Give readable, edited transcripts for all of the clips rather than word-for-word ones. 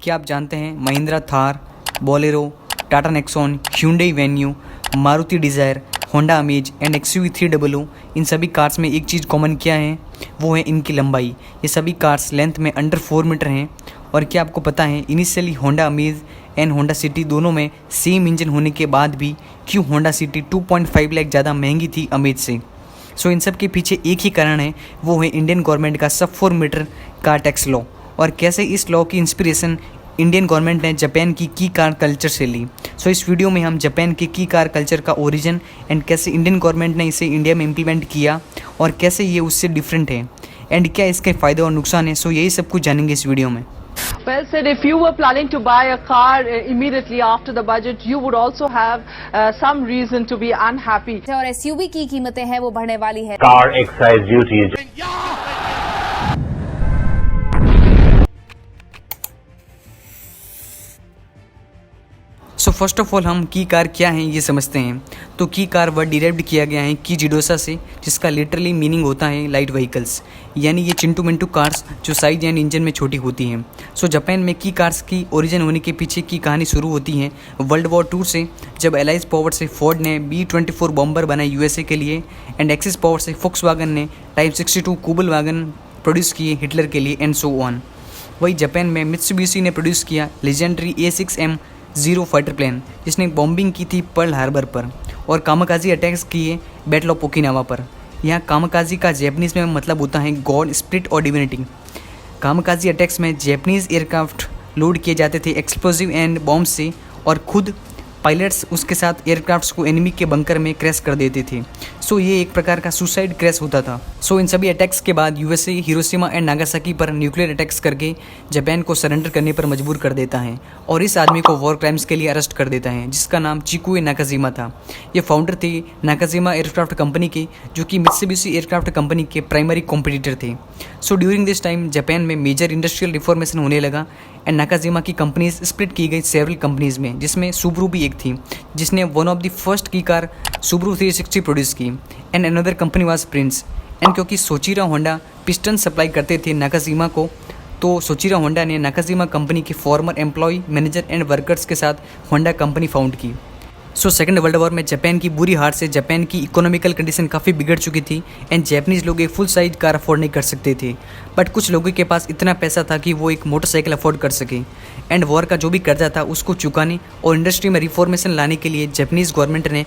क्या आप जानते हैं Mahindra Thar, Bolero, Tata Nexon, hyundai venue, Maruti desire, Honda amaze and XUV 300 इन सभी कार्स में एक चीज़ कॉमन क्या है, वो है इनकी लंबाई। ये सभी कार्स लेंथ में अंडर 4 मीटर हैं। और क्या आपको पता है initially Honda amaze and Honda city दोनों में सेम इंजन होने के बाद भी क्यों होंडा सिटी 2.5 लाख ज़्यादा महंगी थी अमेज से। सो इन सब के पीछे एक ही कारण है, वो है इंडियन गवर्नमेंट का सब 4 मीटर कार टैक्स लॉ। और कैसे इस लॉ की इंस्पिरेशन इंडियन गवर्नमेंट ने जापान की कार कल्चर से ली। सो इस वीडियो में हम जापान के की कार कल्चर का ओरिजिन एंड कैसे इंडियन गवर्नमेंट ने इसे इंडिया में इम्प्लीमेंट किया और कैसे ये उससे डिफरेंट है एंड क्या इसके फ़ायदे और नुकसान है। सो यही सब कुछ जानेंगे इस वीडियो में। Well said. If you were planning to buy a car immediately after the budget, you would also have some reason to be unhappy. और SUV की कीमतें हैं वो बढ़ने वाली है। Car excise duties. So first of all हम की कार क्या है ये समझते हैं। तो की कार वर्ड डिराइव्ड किया गया है की जिडोसा से, जिसका लिटरली मीनिंग होता है लाइट व्हीकल्स, यानी ये चिंटू मिंटू कार्स जो साइज एंड इंजन में छोटी होती हैं। सो जापान में की कार्स की ओरिजिन होने के पीछे की कहानी शुरू होती है वर्ल्ड वॉर 2 से, जब एलाइज पावर से फोर्ड ने B-24 बॉम्बर बनाए USA के लिए एंड एक्सिस पावर से फोक्सवैगन ने टाइप 62 कूबल वैगन प्रोड्यूस किए हिटलर के लिए एंड सो ऑन। वही जापान में मित्सुबिशी ने प्रोड्यूस किया लेजेंडरी A6M0 फाइटर प्लेन, जिसने बॉम्बिंग की थी पर्ल हार्बर पर और कामाकाजी अटैक्स किए बैटल ऑफ ओकिनावा पर। यहाँ कामाकाजी का जैपनीज में मतलब होता है गॉड, स्पिरिट और डिविनिटी। कामाकाजी अटैक्स में जैपनीज एयरक्राफ्ट लोड किए जाते थे एक्सप्लोजिव एंड बॉम्ब से और खुद पायलट्स उसके साथ एयरक्राफ्ट्स को एनिमी के बंकर में क्रैश कर देते थे। सो ये एक प्रकार का सुसाइड क्रैश होता था। सो इन सभी अटैक्स के बाद USA हिरोशिमा एंड नागासाकी पर न्यूक्लियर अटैक्स करके जापान को सरेंडर करने पर मजबूर कर देता है और इस आदमी को वॉर क्राइम्स के लिए अरेस्ट कर देता है, जिसका नाम चिकुए नाकाजिमा था। ये फाउंडर थे नाकाजिमा एयरक्राफ्ट कंपनी के, जो कि मित्सुबिशी एयरक्राफ्ट कंपनी के प्राइमरी कॉम्पिटिटर थे। So during this time Japan में मेजर इंडस्ट्रियल रिफॉर्मेशन होने लगा एंड नाकाजिमा की कंपनीज स्प्लिट की गई सेवरल कंपनीज में, जिसमें सुब्रू भी एक थी, जिसने वन ऑफ द फर्स्ट की कार सुब्रू 360 प्रोड्यूस की and another company was Prince. And क्योंकि सोचिरा होंडा पिस्टन सप्लाई करते थे नाकाजिमा को, तो सोचिरा होंडा ने नाकाजिमा कंपनी के former employee, manager and workers के साथ होंडा कंपनी फाउंड की। सो सेकेंड वर्ल्ड वॉर में जापान की बुरी हार से जापान की इकोनॉमिकल कंडीशन काफ़ी बिगड़ चुकी थी एंड जैपनीज़ लोग एक फुल साइज कार अफोर्ड नहीं कर सकते थे, बट कुछ लोगों के पास इतना पैसा था कि वो एक मोटरसाइकिल अफोर्ड कर सके। एंड वॉर का जो भी कर्जा था उसको चुकाने और इंडस्ट्री में रिफॉर्मेशन लाने के लिए जापानीज़ गवर्नमेंट ने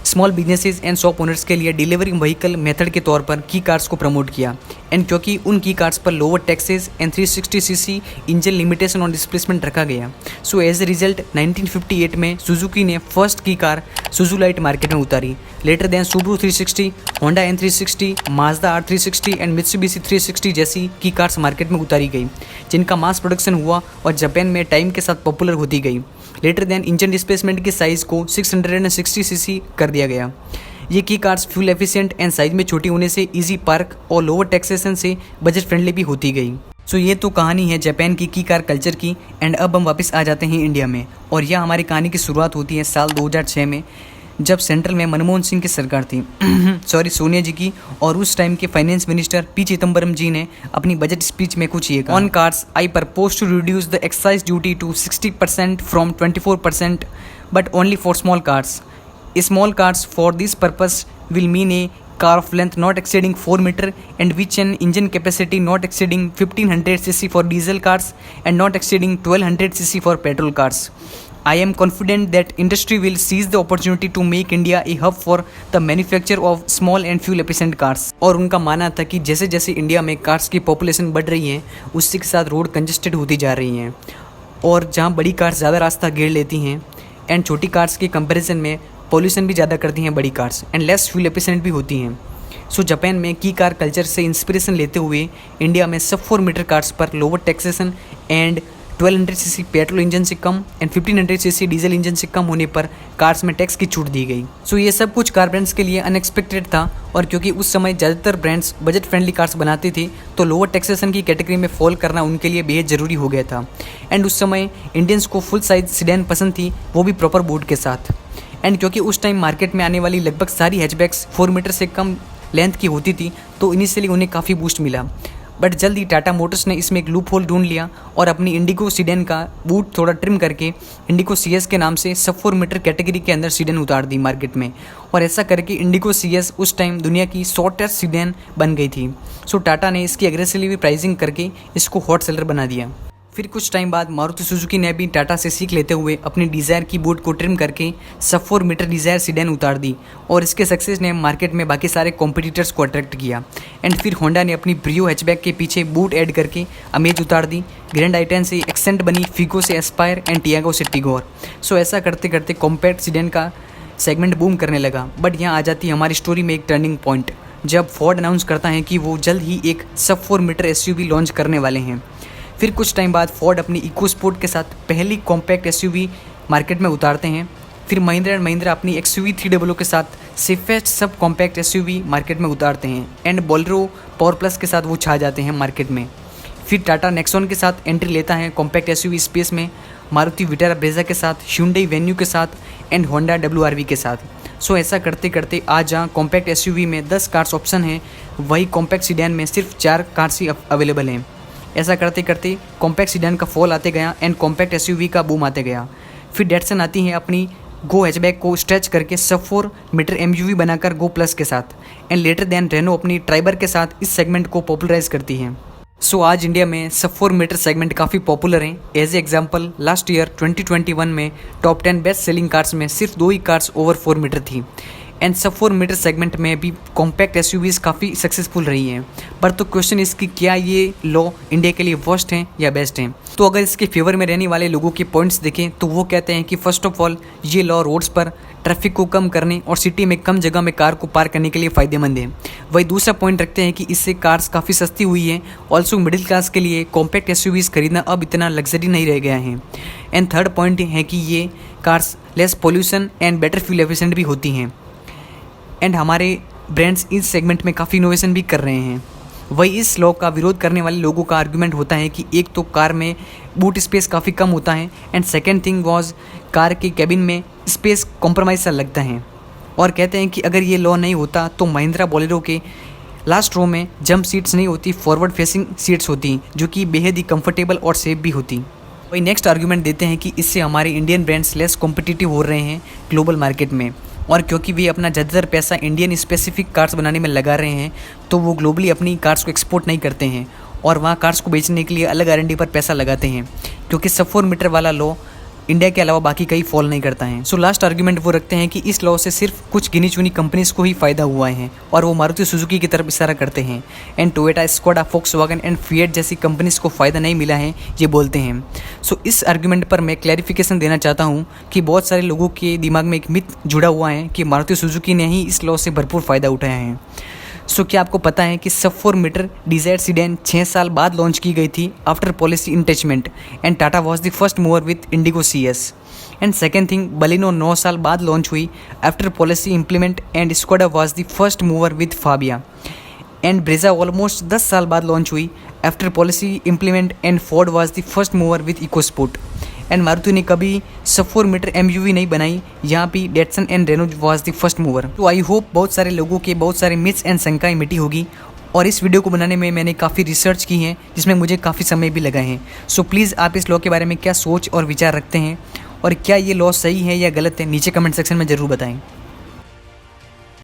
small businesses and shop owners के लिए डिलीवरी व्हीकल मेथड के तौर पर की कार्स को प्रमोट किया। एंड क्योंकि उन की कार्स पर lower taxes and 360cc engine limitation on displacement रखा गया। सो एज ए रिजल्ट 1958 में सुजुकी ने फर्स्ट की कार सुजुलाइट मार्केट में उतारी। Later then Subaru 360, Honda N360, Mazda R360 and Mitsubishi 360 जैसी की कार्स मार्केट में उतारी गई, जिनका मास प्रोडक्शन हुआ और जापान में टाइम के साथ पॉपुलर होती गई। लेटर देन इंजन डिस्प्लेसमेंट के साइज़ को 660cc कर दिया गया। ये की cars fuel efficient and size में छोटी होने से इजी पार्क और लोअर टैक्सेशन से बजट फ्रेंडली भी होती गई। सो ये तो कहानी है जापान की कार कल्चर की। एंड अब हम वापस आ जाते हैं इंडिया में और यह हमारी कहानी की शुरुआत होती है साल 2006 में, जब सेंट्रल में मनमोहन सिंह की सरकार थी सॉरी सोनिया जी की, और उस टाइम के finance minister P. Chidambaram ji ने अपनी बजट स्पीच में कुछ ये कहा, on cars I propose to reduce the excise duty to 60% from 24%, but only for small cars. Small cars for this purpose will mean a car of length not exceeding 4 meter and which an engine capacity not exceeding 1500 cc for diesel cars and not exceeding 1200 cc for petrol cars. I am confident that industry will seize the opportunity to make India a hub for the manufacture of small and fuel efficient cars. और उनका मानना था कि जैसे जैसे India में cars की population बढ़ रही है, उसके साथ रोड कंजेस्टेड होती जा रही हैं और जहाँ बड़ी कार्स ज़्यादा रास्ता घेर लेती हैं एंड छोटी कार्स के कंपैरिजन में पॉल्यूशन भी ज़्यादा करती हैं बड़ी cars and less fuel efficient भी होती हैं। सो जापान में की कार कल्चर से इंस्पिरेशन लेते हुए इंडिया में सब 4 मीटर कार्स पर lower taxation and 1200cc petrol engine से come and 1500cc diesel engine से कम होने पर कार्स में टैक्स की छूट दी गई। सो ये सब कुछ कार ब्रांड्स के लिए अनएक्सपेक्टेड था और क्योंकि उस समय ज़्यादातर ब्रांड्स बजट फ्रेंडली कार्स बनाते थे, तो लोअर टैक्सेशन की कैटेगरी में फॉल करना उनके लिए बेहद ज़रूरी हो गया था। एंड उस समय इंडियंस को फुल साइज सीडैन पसंद थी, वो भी प्रॉपर बोर्ड के साथ। एंड क्योंकि उस टाइम मार्केट में आने वाली लगभग सारी हैचबैक्स 4 मीटर से कम लेंथ की होती थी, तो इनिशियली उन्हें काफ़ी बूस्ट मिला। बट जल्द ही टाटा मोटर्स ने इसमें एक लूप होल ढूंढ लिया और अपनी इंडिगो सीडेन का बूट थोड़ा ट्रिम करके इंडिगो CS के नाम से सब 4 मीटर कैटेगरी के अंदर सीडेन उतार दी मार्केट में। और ऐसा करके इंडिगो CS उस टाइम दुनिया की शॉर्टेस्ट सीडेन बन गई थी। सो टाटा ने इसकी एग्रेसिवली प्राइसिंग करके इसको हॉट सेलर बना दिया। फिर कुछ टाइम बाद मारुति सुजुकी ने भी टाटा से सीख लेते हुए अपनी डिज़ायर की बूट को ट्रिम करके सब 4 मीटर डिज़ायर सीडेन उतार दी और इसके सक्सेस ने मार्केट में बाकी सारे कॉम्पिटिटर्स को अट्रैक्ट किया। एंड फिर होंडा ने अपनी ब्रियो हैचबैक के पीछे बूट ऐड करके अमेज उतार दी। ग्रैंड आई10 से एक्सेंट बनी, फिगो से एस्पायर एंड टियागो से टिगोर। सो ऐसा करते करते कॉम्पैक्ट सीडेन का सेगमेंट बूम करने लगा। बट यहाँ आ जाती है हमारी स्टोरी में एक टर्निंग पॉइंट, जब फोर्ड अनाउंस करता है कि वो जल्द ही एक सब 4 मीटर SUV लॉन्च करने वाले हैं। फिर कुछ टाइम बाद फोर्ड अपनी इको स्पोर्ट के साथ पहली कॉम्पैक्ट SUV मार्केट में उतारते हैं। फिर महिंद्रा एंड महिंद्रा अपनी XUV 300 के साथ safest sub compact SUV market में उतारते हैं। एंड बोलेरो पावर प्लस के साथ वो छा जाते हैं मार्केट में। फिर टाटा नेक्सॉन के साथ एंट्री लेता है कॉम्पैक्ट SUV स्पेस में, मारुति विटारा ब्रेजा के साथ, Hyundai वेन्यू के साथ एंड होंडा WRV के साथ। सो ऐसा करते करते आज जहाँ कॉम्पैक्ट SUV में 10 कार्स ऑप्शन हैं, वही कॉम्पैक्ट सीडान में सिर्फ 4 कार्स ही अवेलेबल हैं। ऐसा करते करते कॉम्पैक्ट सीडान का फॉल आते गया एंड कॉम्पैक्ट SUV का बूम आते गया। फिर डेटसन आती है अपनी गो हैचबैक को स्ट्रेच करके सब 4 मीटर MUV बनाकर गो प्लस के साथ। एंड लेटर देन रेनो अपनी ट्राइबर के साथ इस सेगमेंट को पॉपुलराइज करती है। सो आज इंडिया में सब 4 मीटर सेगमेंट काफ़ी पॉपुलर हैं। एज एग्जाम्पल लास्ट ईयर 2021 में टॉप 10 बेस्ट सेलिंग कार्स में सिर्फ 2 ही कार्स ओवर 4 मीटर थी। एंड सब 4 मीटर सेगमेंट में भी कॉम्पैक्ट SUVs काफ़ी सक्सेसफुल रही हैं। पर तो क्वेश्चन इसकी क्या ये लॉ इंडिया के लिए वर्स्ट हैं या बेस्ट हैं? तो अगर इसके फेवर में रहने वाले लोगों के पॉइंट्स देखें तो वो कहते हैं कि फर्स्ट ऑफ ऑल ये लॉ रोड्स पर ट्रैफिक को कम करने और सिटी में कम जगह में कार को पार्क करने के लिए फ़ायदेमंद है। वही दूसरा पॉइंट रखते हैं कि इससे कार्स काफ़ी सस्ती हुई है। ऑल्सो मिडिल क्लास के लिए कॉम्पैक्ट SUVs खरीदना अब इतना लग्जरी नहीं रह गया है। एंड थर्ड पॉइंट है कि ये cars less pollution and better fuel efficient भी होती हैं। एंड हमारे ब्रांड्स इस सेगमेंट में काफ़ी इनोवेशन भी कर रहे हैं। वही इस लॉ का विरोध करने वाले लोगों का आर्गुमेंट होता है कि एक तो कार में बूट स्पेस काफ़ी कम होता है and second thing was car के कैबिन में स्पेस कॉम्प्रोमाइज़ सा लगता है। और कहते हैं कि अगर ये लॉ नहीं होता तो महिंद्रा बोलेरो के लास्ट रो में जंप सीट्स नहीं होती, फॉरवर्ड फेसिंग सीट्स होती जो कि बेहद ही कंफर्टेबल और सेफ भी होती। वही नेक्स्ट आर्गुमेंट देते हैं कि इससे हमारे इंडियन ब्रांड्स लेस कॉम्पिटिटिव हो रहे हैं ग्लोबल मार्केट में, और क्योंकि वे अपना ज़्यादातर पैसा इंडियन स्पेसिफिक कार्स बनाने में लगा रहे हैं तो वो ग्लोबली अपनी कार्स को एक्सपोर्ट नहीं करते हैं और वहाँ कार्स को बेचने के लिए अलग R&D पर पैसा लगाते हैं, क्योंकि सब 4 मीटर वाला लॉ इंडिया के अलावा बाकी कहीं फॉल नहीं करता है। सो लास्ट आर्गुमेंट वो रखते हैं कि इस लॉ से सिर्फ कुछ गिनी चुनी कंपनीज को ही फ़ायदा हुआ है और वो मारुति सुजुकी की तरफ इशारा करते हैं। And Toyota, Skoda, Volkswagen and fiat जैसी कंपनीज को फ़ायदा नहीं मिला है, ये बोलते हैं। सो इस आर्गुमेंट पर मैं क्लैरिफिकेशन देना चाहता हूँ कि बहुत सारे लोगों के दिमाग में एक मिथ जुड़ा हुआ है कि मारुति सुजुकी ने ही इस लॉ से भरपूर फ़ायदा उठाया है। सो क्या आपको पता है कि सब 4 मीटर डिज़ायर सीडेन 6 साल बाद लॉन्च की गई थी आफ्टर पॉलिसी इंटेचमेंट and Tata was the first mover with Indigo CS। And second thing, Baleno 9 साल बाद लॉन्च हुई after policy implement and Skoda was the first mover with Fabia. And Brezza almost 10 साल बाद लॉन्च हुई after policy implement and Ford was the first mover with EcoSport. And Maruti ने कभी सब 4 metre MUV नहीं बनाई, यहाँ भी Datsun and Renault was the first mover. तो आई होप बहुत सारे लोगों के बहुत सारे मिथ्स एंड शंकाएं मिटी होगी। और इस वीडियो को बनाने में मैंने काफ़ी रिसर्च की है जिसमें मुझे काफ़ी समय भी लगा है। सो प्लीज़ आप इस लॉ के बारे में क्या सोच और विचार रखते हैं और क्या ये लॉ सही है या गलत है, नीचे कमेंट सेक्शन में ज़रूर बताएं।